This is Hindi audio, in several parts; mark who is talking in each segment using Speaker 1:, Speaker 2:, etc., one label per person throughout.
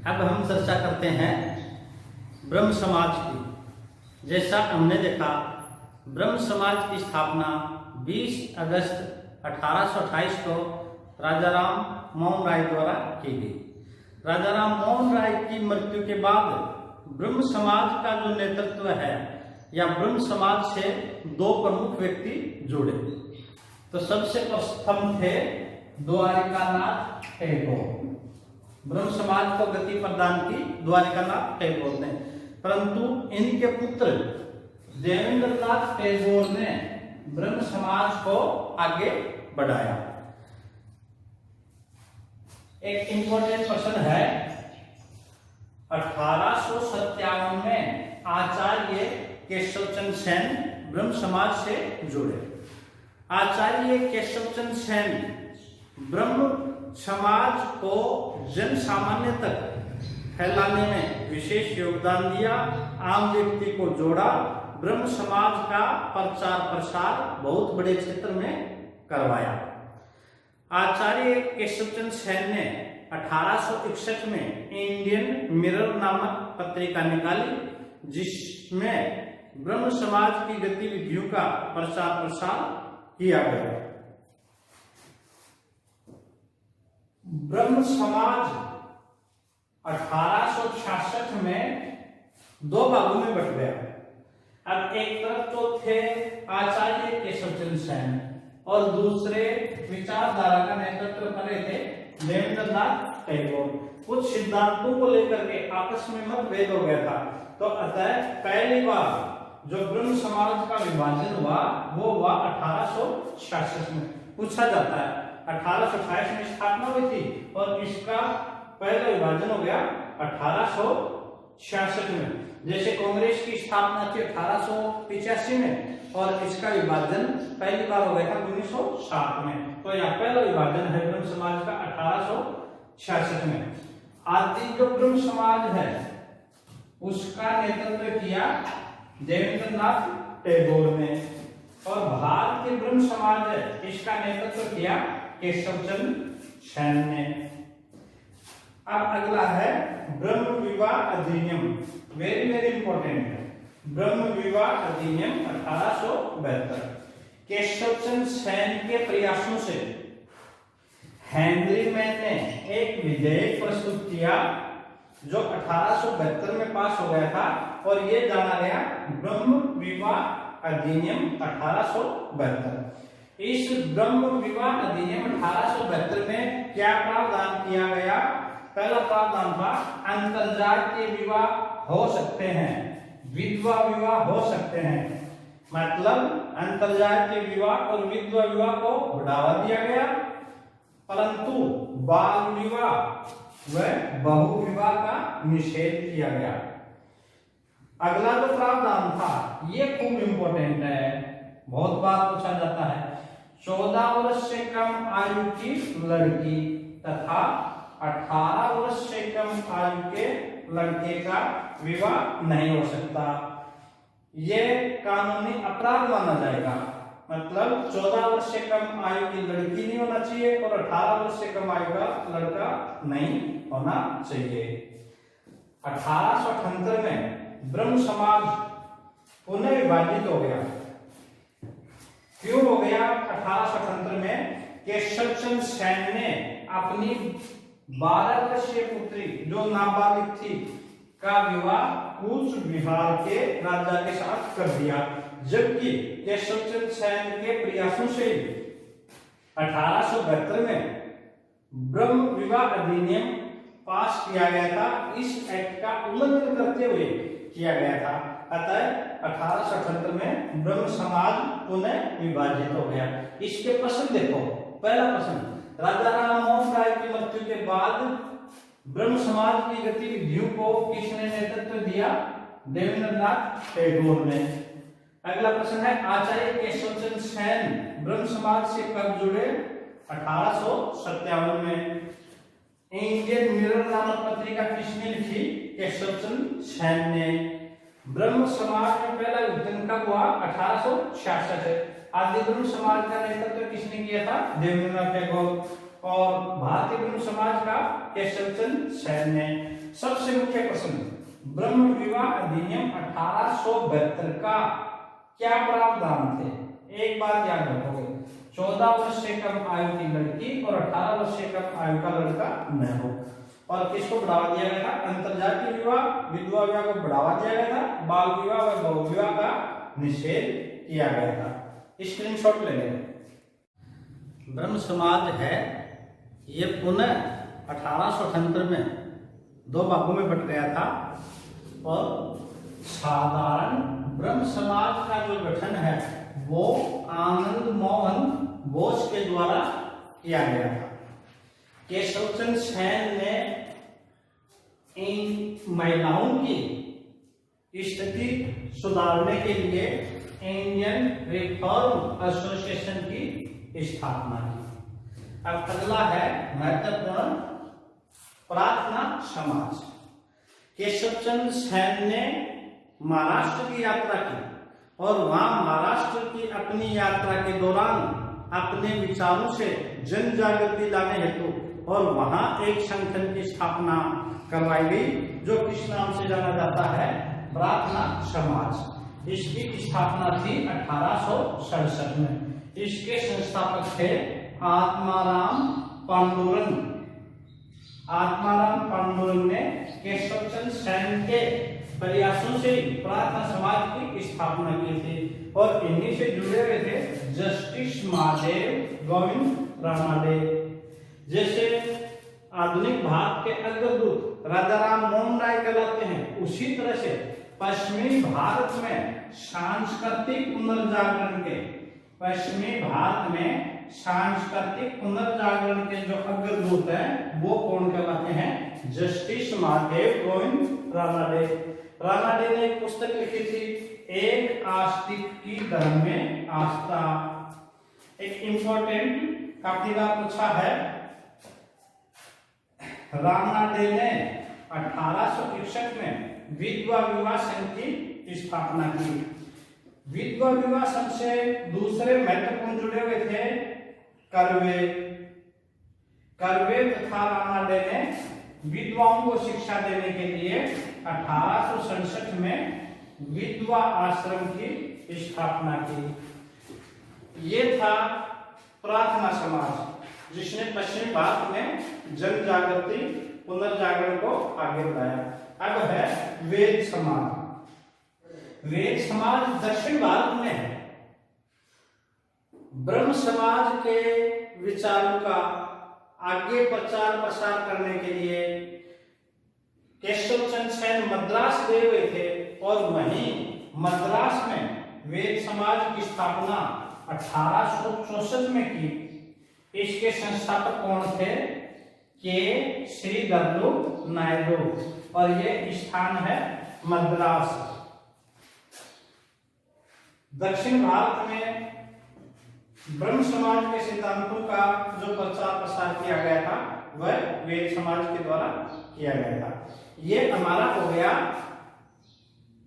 Speaker 1: अब हम चर्चा करते हैं ब्रह्म समाज की। जैसा हमने देखा, ब्रह्म समाज की स्थापना 20 अगस्त 1828 को राजा राम मोहन राय द्वारा की गई। राजा राम मोहन राय की मृत्यु के बाद ब्रह्म समाज का जो नेतृत्व है या ब्रह्म समाज से दो प्रमुख व्यक्ति जुड़े। तो सबसे प्रथम थे द्वारिकानाथ टैगोर। ब्रह्म समाज को गति प्रदान की द्वारिकानाथ टैगोर ने, परंतु इनके पुत्र देवेंद्रनाथ टैगोर ने ब्रह्म समाज को आगे बढ़ाया। एक इंपॉर्टेंट प्रश्न है, 1857 में आचार्य केशवचंद्र सेन ब्रह्म समाज से जुड़े। आचार्य केशवचंद्र सेन ब्रह्म समाज को जन सामान्य तक फैलाने में विशेष योगदान दिया, आम व्यक्ति को जोड़ा, ब्रह्म समाज का प्रचार प्रसार बहुत बड़े क्षेत्र में करवाया। आचार्य केशवचंद्र सेन ने 1861 में इंडियन मिरर नामक पत्रिका निकाली, जिसमें ब्रह्म समाज की गतिविधियों का प्रचार प्रसार किया गया। ब्रह्म समाज 1866 में दो भागों में बट गया। अब एक तरफ तो थे आचार्य केशवचंद्र सेन और दूसरे विचारधारा का नेतृत्व कर रहे थे देवेंद्रनाथ टैगोर। कुछ सिद्धांतों को लेकर के आपस में मतभेद हो गया था। तो अतः पहली बार जो ब्रह्म समाज का विभाजन हुआ वो हुआ 1866 में। पूछा जाता है 1828 में स्थापना हुई थी और इसका पहला विभाजन हो गया 1866 में। जैसे कांग्रेस की स्थापना थी 1885 में और इसका विभाजन पहली बार हो गया था 1907 में। तो यहाँ पहला विभाजन है ब्रह्म समाज का 1866 में। आदि जो ब्रह्म समाज है उसका नेतृत्व किया देवेंद्रनाथ टैगोर ने और भारतीय ब्रह्म समाज है इसका नेतृत्व किया केशवचंद्र सेन ने। अब अगला है ब्रह्म विवाह अधिनियम, वेरी वेरी इंपॉर्टेंट है। ब्रह्म विवाह अधिनियम 1872 केशवचंद्र सेन के प्रयासों से हेनरी मैन ने एक विधेयक प्रस्तुत किया जो 1872 में पास हो गया था और ये जाना गया ब्रह्म विवाह अधिनियम 1872। इस ब्रह्म विवाह अधिनियम 1872 में क्या प्रावधान किया गया? पहला प्रावधान था अंतरजातीय विवाह हो सकते हैं, विधवा विवाह हो सकते हैं। मतलब अंतरजातीय विवाह और विधवा विवाह को बढ़ावा दिया गया, परंतु बाल विवाह व बहु विवाह का निषेध किया गया। अगला जो प्रावधान था ये खूब इंपॉर्टेंट है, बहुत बार पूछा जाता है। 14 वर्ष से कम आयु की लड़की तथा 18 वर्ष से कम आयु के लड़के का विवाह नहीं हो सकता। ये कानूनी अपराध माना जाएगा। मतलब 14 वर्ष से कम आयु की लड़की नहीं होना चाहिए और 18 वर्ष से कम आयु का लड़का नहीं होना चाहिए। 1878 में ब्रह्म समाज पुनः विभाजित हो गया। क्यों हो गया? 1878 में केशवचंद्र सेन ने अपनी 12 वर्षीय पुत्री जो नाबालिग थी का विवाह कूच बिहार के राजा के साथ कर दिया, जबकि केशवचंद्र सेन के प्रयासों से 1872 में ब्रह्म विवाह अधिनियम पास किया गया था। इस एक्ट का उल्लंघन करते हुए किया गया था। अतः 1878 में ब्रह्म समाज पुनः विभाजित हो गया। इसके प्रश्न देखो। पहला प्रश्न, राजा राम मोहन राय की मृत्यु के बाद ब्रह्म समाज की गतिविधियों को किसने नेतृत्व दिया? देवेंद्रनाथ टैगोर ने। अगला प्रश्न है, आचार्य केशवचंद्र सेन ब्रह्म समाज से कब जुड़े? 1857 में। इंडियन मिरर नामक पत्रिका किसने लिखी? केशवचंद्र सेन ने। ब्रह्म समाज में पहला विभाजन कब हुआ? 1866। आदि ब्रह्म समाज का नेतृत्व किसने किया था? देवेंद्रनाथ टैगोर। और भारतीय ब्रह्म समाज का केशवचंद्र सेन ने। ब्रह्म विवाह अधिनियम 1872 का क्या प्रावधान थे? एक बात याद रखोगे, 14 वर्ष से कम आयु की लड़की और 18 वर्ष से कम आयु का लड़का न हो। और किसको बढ़ावा दिया गया था? अंतरजातीय विवाह, विधवा विवाह को बढ़ावा दिया गया था, बाल विवाह व बहु विवाह का निषेध किया गया था। स्क्रीनशॉट ले लें। ब्रह्म समाज है, ये पुनः 1878 में 2 भागों में बट गया था और साधारण ब्रह्म समाज का जो गठन है वो आनंद मोहन बोस के द्वारा किया गया था। केशवचंद्र सेन ने इन महिलाओं की स्थिति सुधारने के लिए इंडियन रिफॉर्म एसोसिएशन की स्थापना की। अब अगला है महत्वपूर्ण प्रार्थना समाज। केशवचंद्र सेन ने महाराष्ट्र की यात्रा की और वहां महाराष्ट्र की अपनी यात्रा के दौरान अपने विचारों से जन जागृति लाने हेतु और वहां एक संगठन की स्थापना करवाई गई जो किस नाम से जाना जाता है? प्रार्थना समाज। इसकी स्थापना थी 1867 में। इसके संस्थापक थे आत्माराम पांडुरंग। आत्माराम पांडुरंग ने केशवचंद्र सेन के प्रयासों से प्रार्थना समाज की स्थापना की थी और इन्हीं से जुड़े हुए थे जस्टिस महादेव गोविंद रानाडे। जैसे आधुनिक भारत के अग्रदूत राजा राम मोहन राय कहलाते हैं, उसी तरह से पश्चिमी भारत में सांस्कृतिक पुनर्जागरण के जो अग्रदूत हैं वो कौन कहलाते हैं? जस्टिस महादेव गोविंद रानाडे। रानाडे ने एक पुस्तक लिखी थी, एक आस्तिक की धर्म में आस्था। एक इंपॉर्टेंट काफी बार पूछा है, रानाडे ने 1861 में विधवा विवाह संघ की स्थापना की। विधवा विवाह संघ से दूसरे महत्वपूर्ण जुड़े हुए थे कर्वे तथा रानाडे ने विधवाओं को शिक्षा देने के लिए 1867 में विधवा आश्रम की स्थापना की। ये था प्रार्थना समाज जिसने पश्चिमी भारत में जन जागृति पुनर्जागरण को आगे बढ़ाया। अब है वेद समाज। वेद समाज दक्षिण भारत में है। ब्रह्म समाज के विचारों का आगे प्रचार प्रसार करने के लिए केशवचंद्र सेन मद्रास गए हुए थे और वहीं मद्रास में वेद समाज की स्थापना 1864 में की। इसके संस्थापक कौन थे? के श्रीधरलु नायडू और ये स्थान है मद्रास। दक्षिण भारत में ब्रह्म समाज के सिद्धांतों का जो प्रचार प्रसार किया गया था वह वेद समाज के द्वारा किया गया था। ये हमारा हो गया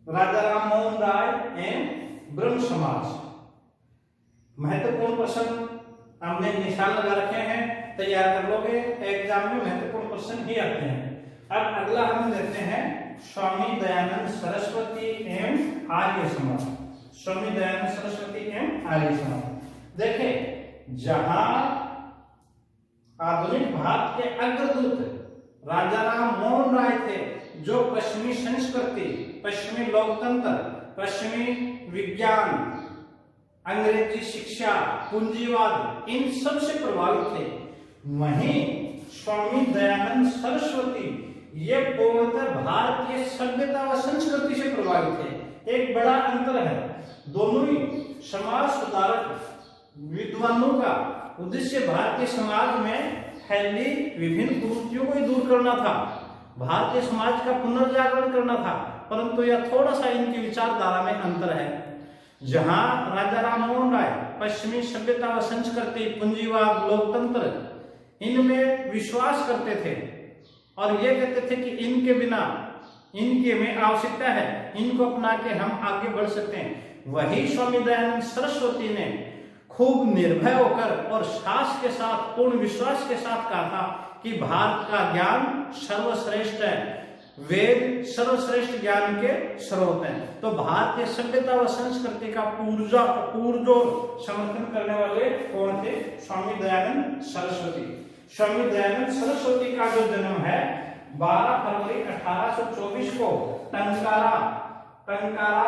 Speaker 1: राजा राम मोहन राय एवं ब्रह्म समाज। महत्वपूर्ण प्रश्न हमने निशान लगा रखे हैं, तैयार कर लोगे, एग्जाम में महत्वपूर्ण प्रश्न ही आते हैं। अब अगला हम देखते हैं स्वामी दयानंद सरस्वती एवं आर्य समाज। स्वामी दयानंद सरस्वती एवं आर्य समाज। देखें, जहां आधुनिक भारत के अग्रदूत राजा राम मोहन राय थे, जो पश्चिमी संस्कृति, पश्चिमी लोकतंत्र, पश्चिमी विज्ञान, अंग्रेजी शिक्षा, पूंजीवाद, इन सब से प्रभावित थे, वहीं स्वामी दयानंद सरस्वती ये पूर्णतः भारतीय सभ्यता व संस्कृति से प्रभावित थे। एक बड़ा अंतर है। दोनों ही समाज सुधारक विद्वानों का उद्देश्य भारतीय समाज में फैली विभिन्न कुरीतियों को दूर करना था, भारतीय समाज का पुनर्जागरण करना था, परंतु यह थोड़ा सा इनकी विचारधारा में अंतर है। जहां राजा राम मोहन राय पश्चिमी सभ्यता व संस्कृति, पूंजीवाद, लोकतंत्र इनमें विश्वास करते थे और ये कहते थे कि इनके बिना, इनके में आवश्यकता है, इनको अपना के हम आगे बढ़ सकते हैं। वही स्वामी दयानंद सरस्वती ने खूब निर्भय होकर और साहस के साथ, पूर्ण विश्वास के साथ कहा था कि भारत का ज्ञान सर्वश्रेष्ठ है, वेद सर्वश्रेष्ठ ज्ञान के स्रोत हैं। तो भारतीय सभ्यता व संस्कृति का पुरजोर समर्थन करने वाले कौन थे? स्वामी दयानंद सरस्वती। स्वामी दयानंद सरस्वती का जो जन्म है 12 फरवरी 1824 को टंकारा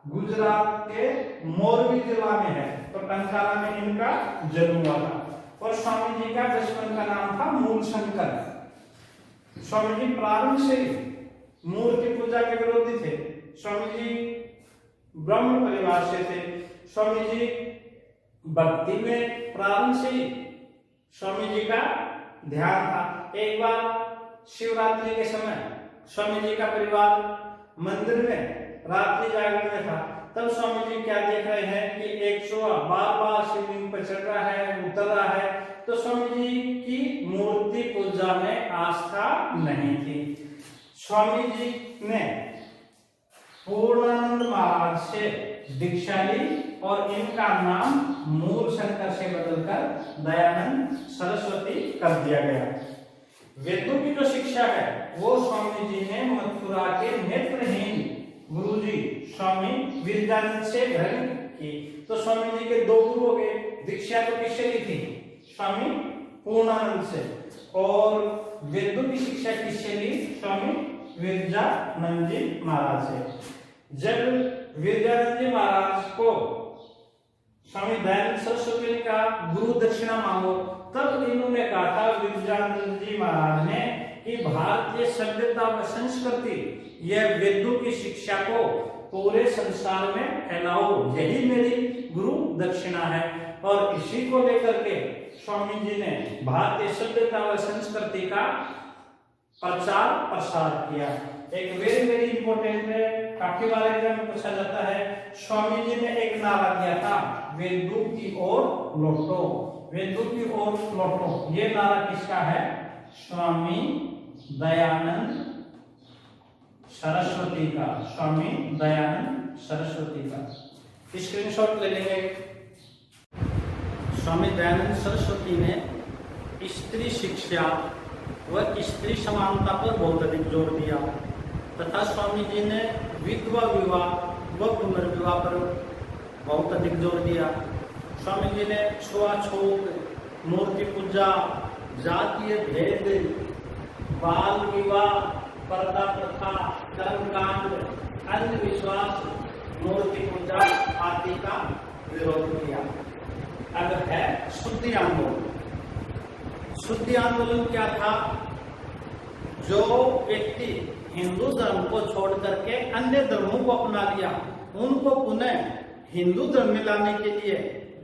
Speaker 1: गुजरात के मोरबी जिला में है। तो टंकारा में इनका जन्म हुआ था। और स्वामी जी का बचपन का नाम था मूलशंकर। स्वामी जी प्रारंभ से मूर्ति पूजा के विरोधी थे। स्वामी जी ब्राह्मण परिवार से थे। स्वामी जी भक्ति में प्रारंभ से ही स्वामी जी का ध्यान था। एक बार शिवरात्रि के समय स्वामी जी का परिवार मंदिर में रात्रि जागरण में था। तब स्वामी जी क्या देख रहे हैं कि एक चूहा बार बार शिवलिंग पर चढ़ रहा है, उतर रहा है। तो स्वामी जी की मूर्ति पूजा में आस्था नहीं थी। स्वामी जी ने पूर्णानंद महाराज से दीक्षा ली और इनका नाम मूलशंकर से बदलकर दयानंद सरस्वती कर दिया गया। वेदों की जो शिक्षा है वो स्वामी जी ने मथुरा के नेत्रहीन गुरुजी स्वामी विरजानंद से ग्रहण की। तो स्वामी जी के 2 गुरु हो गए। दीक्षा तो किससे ली थी? स्वामी पूर्णानंद से। और वेदों की शिक्षा किससे ली? स्वामी विरजानंद जी महाराज से। जब विरजानंद जी महाराज को स्वामी दयानंद सरस्वती ने कहा गुरु दक्षिणा मांगो, तब इन्होंने कहा था विरजानंद जी महाराज ने कि भारतीय सभ्यता व संस्कृति यह वेदों की शिक्षा को पूरे संसार में फैलाओ, यही मेरी गुरु दक्षिणा है। और इसी को लेकर के स्वामी जी ने भारतीय सभ्यता व संस्कृति का प्रचार प्रसार किया। एक वेरी वेरी इंपॉर्टेंट है, काफी बार एग्जाम में पूछा जाता है। स्वामी जी ने एक नारा दिया था, वेदों की ओर लौटो, वेदों की ओर लौटो। ये नारा किसका है? स्वामी दयानंद सरस्वती का। स्वामी दयानंद सरस्वती का स्क्रीनशॉट ले लेंगे। स्वामी दयानंद सरस्वती ने स्त्री शिक्षा व स्त्री समानता पर बहुत अधिक जोर दिया तथा स्वामी जी ने विधवा विवाह व पुनर्विवाह पर बहुत अधिक जोर दिया। स्वामी जी ने छुआछूत, मूर्ति पूजा, जातीय भेद, बाल विवाह, पर्दा प्रथा, कर्मकांड, अंधविश्वास, मूर्ति पूजा आदि का विरोध किया। अब है शुद्धि आंदोलन। शुद्धि आंदोलन क्या था? जो व्यक्ति हिंदू धर्म को छोड़ करके अन्य धर्मों को अपना लिया, उनको पुनः हिंदू धर्म में लाने के लिए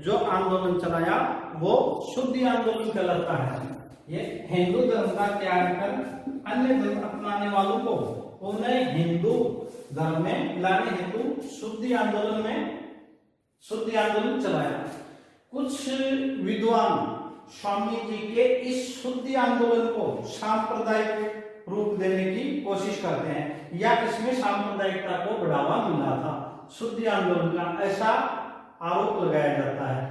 Speaker 1: जो आंदोलन चलाया वो शुद्धि आंदोलन कहलाता है। ये हिंदू धर्म का त्याग कर अन्य धर्म अपनाने वालों को पुनः हिंदू धर्म में लाने हेतु शुद्धि आंदोलन चलाया। कुछ विद्वान स्वामी जी के इस शुद्धि आंदोलन को सांप्रदायिक रूप देने की कोशिश करते हैं या इसमें सांप्रदायिकता को बढ़ावा मिला था शुद्धि आंदोलन का, ऐसा आरोप लगाया जाता है।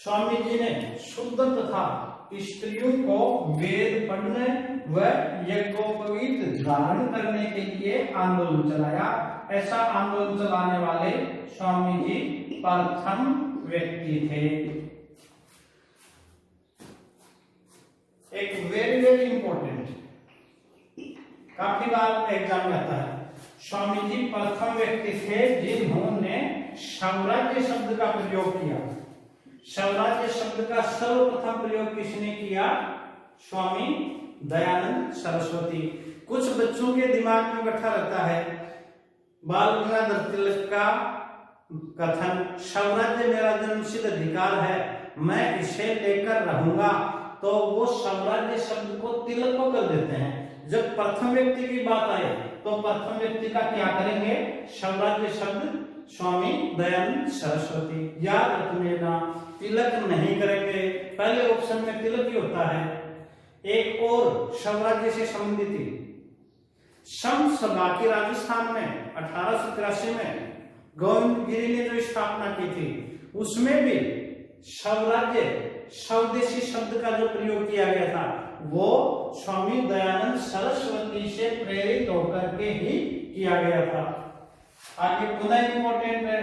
Speaker 1: स्वामी जी ने शुद्ध तथा स्त्रियों को वेद पढ़ने व यज्ञोपवीत धारण करने के लिए आंदोलन चलाया। ऐसा आंदोलन चलाने वाले स्वामी जी प्रथम व्यक्ति थे। एक वेरी वेरी इंपॉर्टेंट, काफी बार एग्जाम में आता है, स्वामी जी प्रथम व्यक्ति थे जिन्होंने साम्राज्य शब्द का प्रयोग किया। साम्राज्य शब्द का सर्वप्रथम प्रयोग किसने किया? स्वामी दयानंद सरस्वती। कुछ बच्चों के दिमाग में बैठा रहता है बाल गंगाधर तिलक का कथन, स्वराज्य मेरा जन्मसिद्ध अधिकार है, मैं इसे लेकर रहूंगा। तो वो स्वराज्य शब्द को तिलक को कर देते हैं। जब प्रथम व्यक्ति की बात आए तो प्रथम व्यक्ति का क्या करेंगे? स्वराज्य शब्द स्वामी दयानंद सरस्वती। याद रख लेना, तिलक नहीं करेंगे। पहले ऑप्शन में तिलक ही होता है। एक और स्वराज्य से संबंधित सम सभा की राजस्थान में 1883 में गोविंद गिरी ने जो स्थापना की थी, उसमें भी स्वराज्य स्वदेशी शब्द का जो प्रयोग किया गया था वो स्वामी दयानंद सरस्वती से प्रेरित होकर के ही किया गया था। आगे पुनः इंपॉर्टेंट है,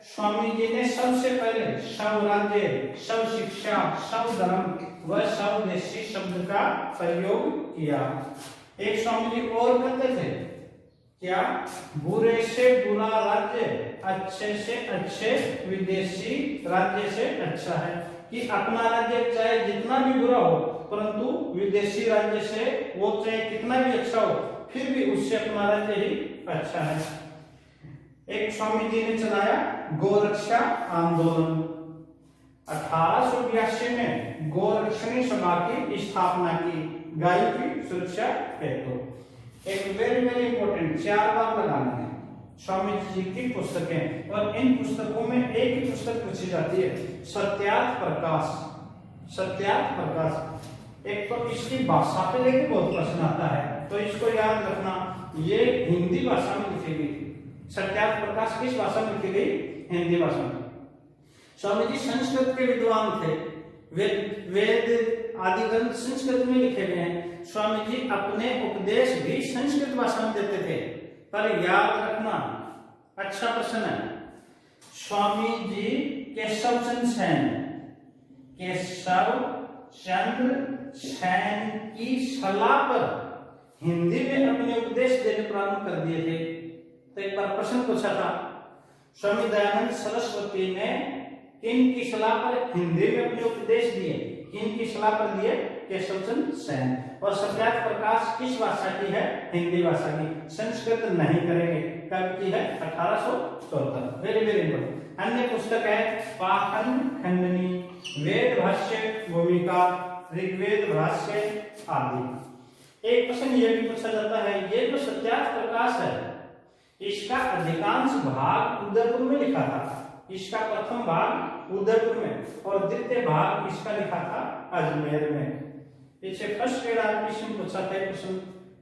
Speaker 1: स्वामी जी ने सबसे पहले शव राज्य, शव शिक्षा, शव धर्म व स्वदेशी शब्द का प्रयोग किया। एक स्वामी जी और कहते थे क्या, बुरे से बुरा राज्य, अच्छे से अच्छे विदेशी राज्य से अच्छा है। कि अपना राज्य चाहे जितना भी बुरा हो, परंतु विदेशी राज्य से वो चाहे कितना भी अच्छा हो, फिर भी उससे अपना राज्य ही अच्छा है। एक स्वामी जी ने चलाया गोरक्षा आंदोलन। 1882 में गोरक्षणी सभा की स्थापना की, गाय की सुरक्षा हेतु। एक वेरी वेरी इंपॉर्टेंट 4 बार लगाना है स्वामी जी की पुस्तकें, और इन पुस्तकों में एक ही पुस्तक पूछी जाती है, सत्यार्थ प्रकाश। सत्यार्थ प्रकाश। एक तो इसकी भाषा पे लेके बहुत प्रश्न आता है, तो इसको याद रखना, ये हिंदी भाषा में लिखी गई थी। सत्यार्थ प्रकाश किस भाषा में लिखी गई? हिंदी भाषा में। स्वामी जी संस्कृत के विद्वान थे, वेद आदि ग्रंथ संस्कृत में लिखे गए हैं। स्वामी जी अपने उपदेश भी संस्कृत भाषा में देते थे। पर याद रखना, अच्छा प्रश्न है, स्वामी जी केशव चंद्र सेन, केशव चंद्र सेन की सलाह पर हिंदी में अपने उपदेश देने प्रारंभ कर दिए थे। तो एक बार प्रश्न पूछा था, स्वामी दयानंद सरस्वती ने किन की सलाह पर हिंदी में अपने उपदेश दिए? किन की सलाह पर दिए? केशव चंद्र सेन। और सत्यार्थ प्रकाश किस भाषा की है? हिंदी भाषा की। संस्कृत नहीं करेंगे। कब की है? 1874। Very very important. अन्य पुस्तक है पाखंड खंडनी, वेद भाष्य भूमिका, ऋग्वेद भाष्य आदि। एक प्रश्न ये भी पूछा जाता है, ये जो सत्यार्थ प्रकाश है, इसका अधिकांश भाग उदयपुर में लिखा था। इसका प्रथम भाग उदयपुर में और द्वितीय भाग इसका लिखा था अजमेर में। पीछे फर्स्ट ग्रेड आर्टिशन पूछा था प्रश्न,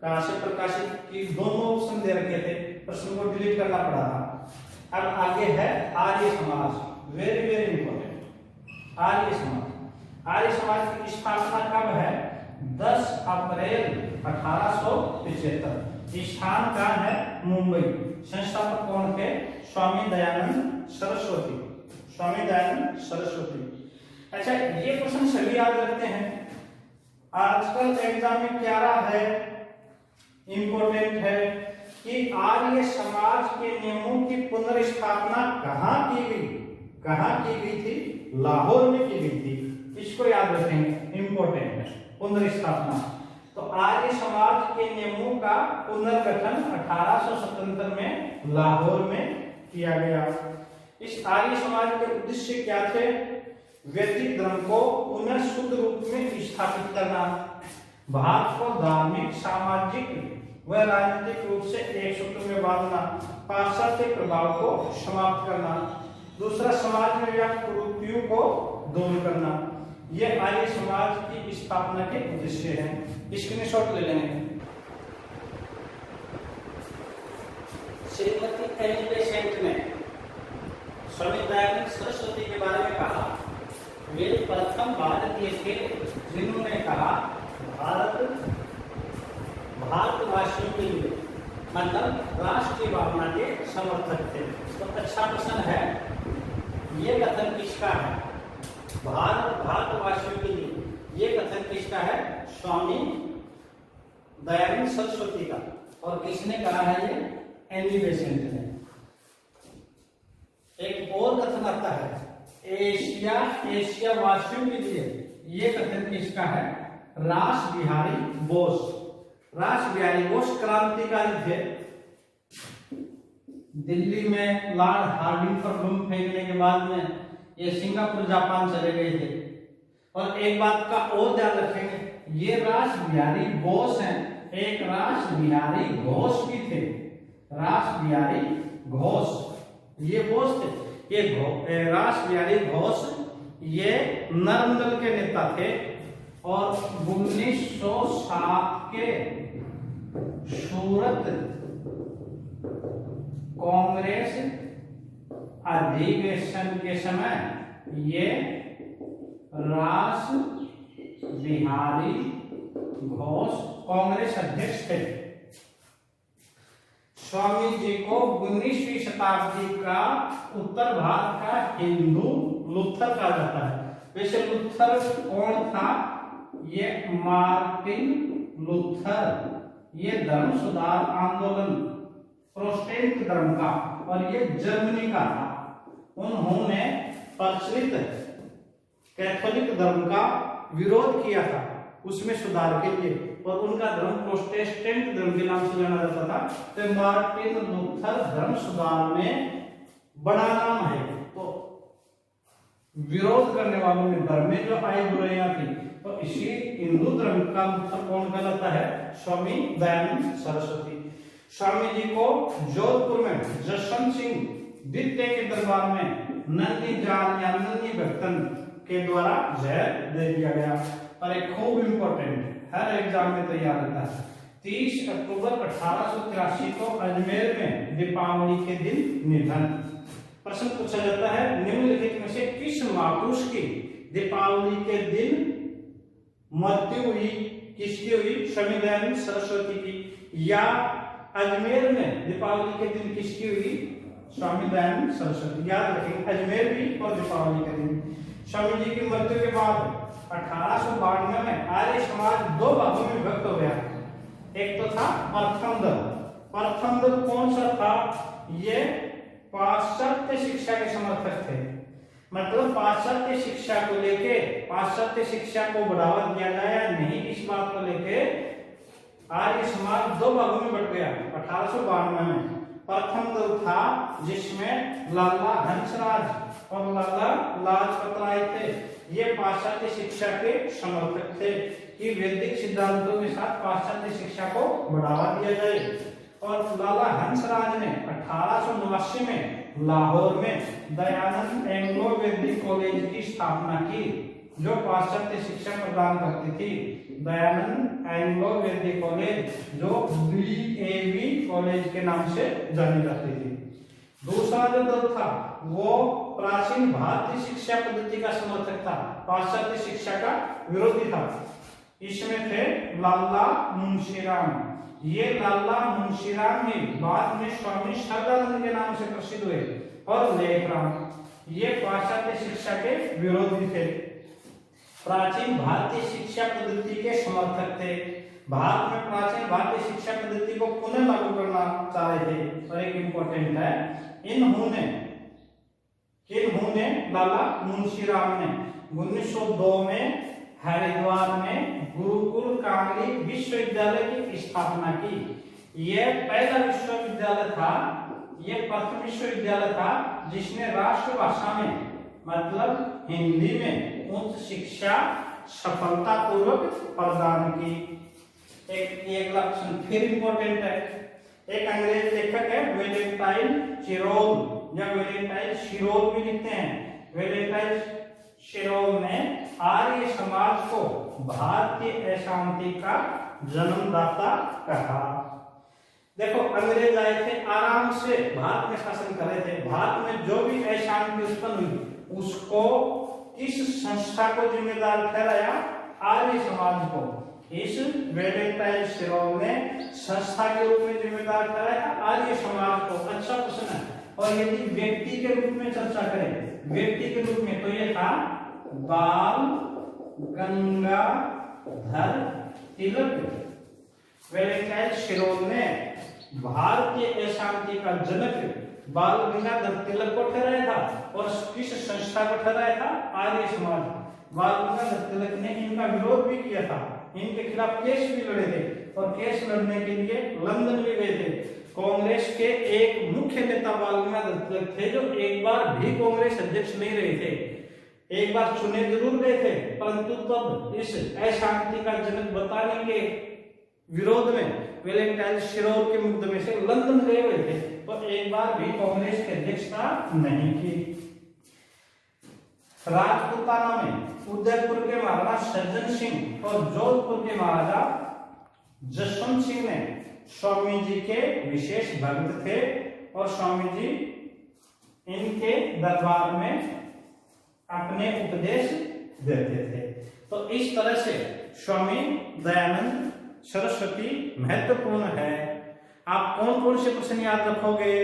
Speaker 1: कहां से प्रकाशित की, दोनों ऑप्शन दे रखे थे, प्रश्न को डिलीट करना पड़ा था। अब आगे है Arya Samaj. Very very important. Arya Samaj. Arya Samaj की स्थापना कब है? 10 अप्रैल 1875। स्थान कहाँ है? मुंबई। संस्थापक कौन थे? स्वामी दयानंद सरस्वती। स्वामी दयानंद सरस्वती। अच्छा, ये प्रश्न सभी याद रखते हैं। आजकल एग्जाम में क्या रहा है, इंपॉर्टेंट है कि आर्य समाज के नियमों की पुनर्स्थापना कहाँ की गई? कहाँ की गई थी? लाहौर में की गई थी। इसको याद रखेंगे, इंपॉर्टेंट है पुनर्स्थापना। तो आर्य समाज के नियमों का पुनर्गठन 1877 में लाहौर में किया गया। इस आर्य समाज के उद्देश्य क्या थे? वैदिक धर्म को पुनः शुद्ध रूप में स्थापित करना, भारत को धार्मिक, सामाजिक व राजनीतिक रूप से एक सूत्र में बांधना, पाश्चात्य प्रभाव को समाप्त करना, दूसरा समाज में व्याप्त कुरीतियों को दूर करना। यह आर्य समाज की स्थापना के उद्देश्य हैं। स्क्रीनशॉट ले लेंगे। श्रीमती एनी बेसेंट ने स्वामी दयानंद सरस्वती के बारे में कहा, वे प्रथम भारतीय थे जिन्होंने कहा भारतवासियों के लिए, मतलब राष्ट्रीय भावना के समर्थक थे। तो अच्छा प्रश्न है, ये कथन किसका है? भारतवासियों के लिए ये कथन किसका है? स्वामी दयानंद सरस्वती का। और किसने कहा है? ये एनी बेसेंट ने। एक और कथन आता है, एशिया वासियों के लिए, ये कथन किसका है? रास बिहारी बोस। रास बिहारी बोस क्रांतिकारी थे। दिल्ली में लॉर्ड हार्डिंग पर बम फेंकने के बाद में ये सिंगापुर जापान चले गए थे। और एक बात का और ध्यान रखेंगे, ये रास बिहारी बोस हैं, एक रास बिहारी घोष भी थे। रास बिहारी घोष ये बोस थे। ये रास बिहारी घोष ये नरमदल के नेता थे और 1907 के सूरत कांग्रेस अधिवेशन के समय ये रास बिहारी घोष कांग्रेस अध्यक्ष थे। स्वामी जी को 19वीं शताब्दी का उत्तर भारत का हिंदू लूथर कहा जाता है। वैसे लूथर कौन था? ये मार्टिन लूथर, ये धर्म सुधार आंदोलन प्रोटेस्टेंट धर्म का, और ये जर्मनी का था। उन्होंने प्रचलित कैथोलिक धर्म का विरोध किया था, उसमें सुधार के लिए, और उनका धर्म प्रोटेस्टेंट धर्म के नाम से जाना जाता था। तो मार्टिन लूथर धर्म सुधार में बड़ा नाम है। तो विरोध करने वालों में धर्म में जो आई बुराइयां थी, तो इसी हिंदू धर्म का लूथर कौन कहलाता है? स्वामी दयानंद सरस्वती। स्वामी जी को जोधपुर में जसवंत सिंह द्वितीय के दरबार में नंदी जान या नंदी भक्तन के द्वारा जहर दे दिया गया। और एक खूब इंपॉर्टेंट, हर एग्जाम में तैयार रहता है, 30 अक्टूबर 1883 को अजमेर में दीपावली के दिन निधन। प्रश्न पूछा जाता है, निम्नलिखित में से किस महापुरुष की दीपावली के दिन मृत्यु हुई? किसकी हुई? स्वामी दयानंद सरस्वती की। या अजमेर में दीपावली के दिन किसकी हुई? स्वामी दयानंद सरस्वती। याद रखेंगे, अजमेर भी और दीपावली के दिन। स्वामी जी की मृत्यु के बाद 1892 में आर्य समाज दो भागों में विभक्त हो गया। एक तो था प्रथम दल। प्रथम दल कौन सा था? ये पाश्चात्य शिक्षा के समर्थक थे। मतलब पाश्चात्य शिक्षा को लेके, पाश्चात्य शिक्षा को बढ़ावा दिया जाए नहीं, इस बात को लेके आर्य समाज दो भागों में बट गया 1892 में। प्रथम दल था जिसमें लाला हंसराज और लाला लाजपत राय थे। ये पाश्चात्य शिक्षा के समर्थक थे कि वैदिक सिद्धांतों के साथ पाश्चात्य शिक्षा को बढ़ावा दिया जाए। और लाला हंसराज ने 1889 में लाहौर में दयानंद एंग्लो वैदिक कॉलेज की स्थापना की, जो पाश्चात्य शिक्षा प्रदान करती थी। दयानंद एंग्लो वैदिक कॉलेज, जो DAV कॉलेज के नाम से जानी जाती थी। दूसरा जो दल था वो प्राचीन भारतीय शिक्षा पद्धति का समर्थक था, पाश्चात्य शिक्षा का विरोधी था। इसमें थे लाला मुंशीराम। ये लाला मुंशीराम ही बाद में स्वामी श्रद्धानंद के नाम से प्रसिद्ध हुए। और लेखराम, ये पाश्चात्य शिक्षा के विरोधी थे, प्राचीन भारतीय शिक्षा पद्धति के समर्थक थे। भारत में प्राचीन भारतीय शिक्षा पद्धति को पुनः लागू करना चाह रहे थे। और एक इंपॉर्टेंट है, इन्होंने लाला मुंशीराम ने 1902 में हरिद्वार में गुरुकुल कांगड़ी विश्वविद्यालय की स्थापना की। यह पहला विश्वविद्यालय था, यह प्रथम विश्वविद्यालय था जिसने राष्ट्रभाषा में, मतलब हिंदी में उच्च शिक्षा सफलतापूर्वक प्रदान की। एक लक्षण फिर इंपॉर्टेंट है। एक अंग्रेज लेखक है वेलेंटाइन चिरोल, या वेलेंटाइन शिरोल भी लिखते हैं। वेलेंटाइन शिरोल ने आर्य समाज को भारतीय अशांति का जन्मदाता कहा। देखो, अंग्रेज आए थे, आराम से भारत में शासन कर रहे थे। भारत में जो भी अशांति उत्पन्न हुई उसको किस संस्था को जिम्मेदार ठहराया? आर्य समाज को। इस वेलेंटाइन शिरोल ने संस्था के रूप में जिम्मेदार ठहराया आर्य समाज को। अच्छा प्रश्न है। और यदि व्यक्ति के रूप में चर्चा करें, व्यक्ति के रूप में, तो ये था बाल गंगाधर तिलक। वेलेंटाइन शिरोल ने भारतीय अशांति का जनक बाल गंगाधर तिलक को ठहराया था। और किस संस्था को ठहराया था? आर्य समाज। बाल गंगाधर तिलक ने इनका विरोध भी किया था, इनके खिलाफ केस भी लड़े थे, और केस लड़ने के लिए लंदन भी गए थे। कांग्रेस के एक मुख्य नेता बाल गंगाधर तिलक थे, जो एक बार भी कांग्रेस अध्यक्ष नहीं रहे थे। एक बार चुने जरूर गए थे, परंतु तब इस अशांति का जनक बताने के विरोध में वेलेंटाइन शिरोल के मुकदमे से लंदन गए हुए थे, और एक बार भी कांग्रेस की अध्यक्षता नहीं की। राजपूताना में उदयपुर के महाराजा सज्जन सिंह और जोधपुर के महाराजा जसवंत सिंह ने स्वामी जी के विशेष भक्त थे, और स्वामी जी इनके दरबार में अपने उपदेश देते थे। तो इस तरह से स्वामी दयानंद सरस्वती महत्वपूर्ण है। आप कौन कौन से प्रश्न याद रखोगे?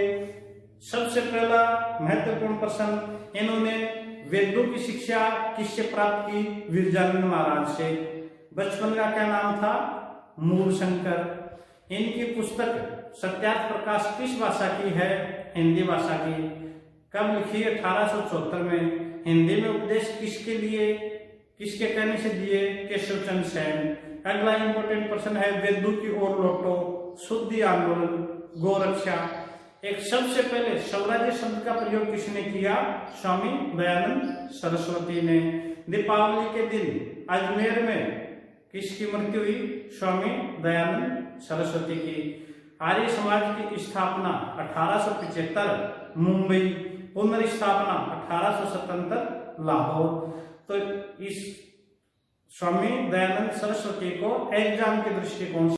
Speaker 1: सबसे पहला महत्वपूर्ण प्रश्न, इन्होंने वेदों की शिक्षा किससे प्राप्त की? विरजानंद महाराज से। बचपन का क्या नाम था? मूलशंकर। इनकी पुस्तक सत्यार्थ प्रकाश किस भाषा की है? हिंदी भाषा की। कब लिखी? 1874 में। हिंदी में उपदेश किसके लिए, किसके कहने से दिए? केशवचंद सेन। अगला इंपॉर्टेंट प्रश्न है, वेदों की ओर लौटो, शुद्धि आंदोलन, गोरक्षा। एक सबसे पहले स्वराज्य शब्द का प्रयोग किसने किया? स्वामी दयानंद सरस्वती ने। दीपावली के दिन अजमेर में किसकी मृत्यु हुई? स्वामी दयानंद सरस्वती की। आर्य समाज की स्थापना 1875 मुंबई, पुनर्स्थापना 1877 लाहौर। तो इस स्वामी दयानंद सरस्वती को एग्जाम के दृष्टिकोण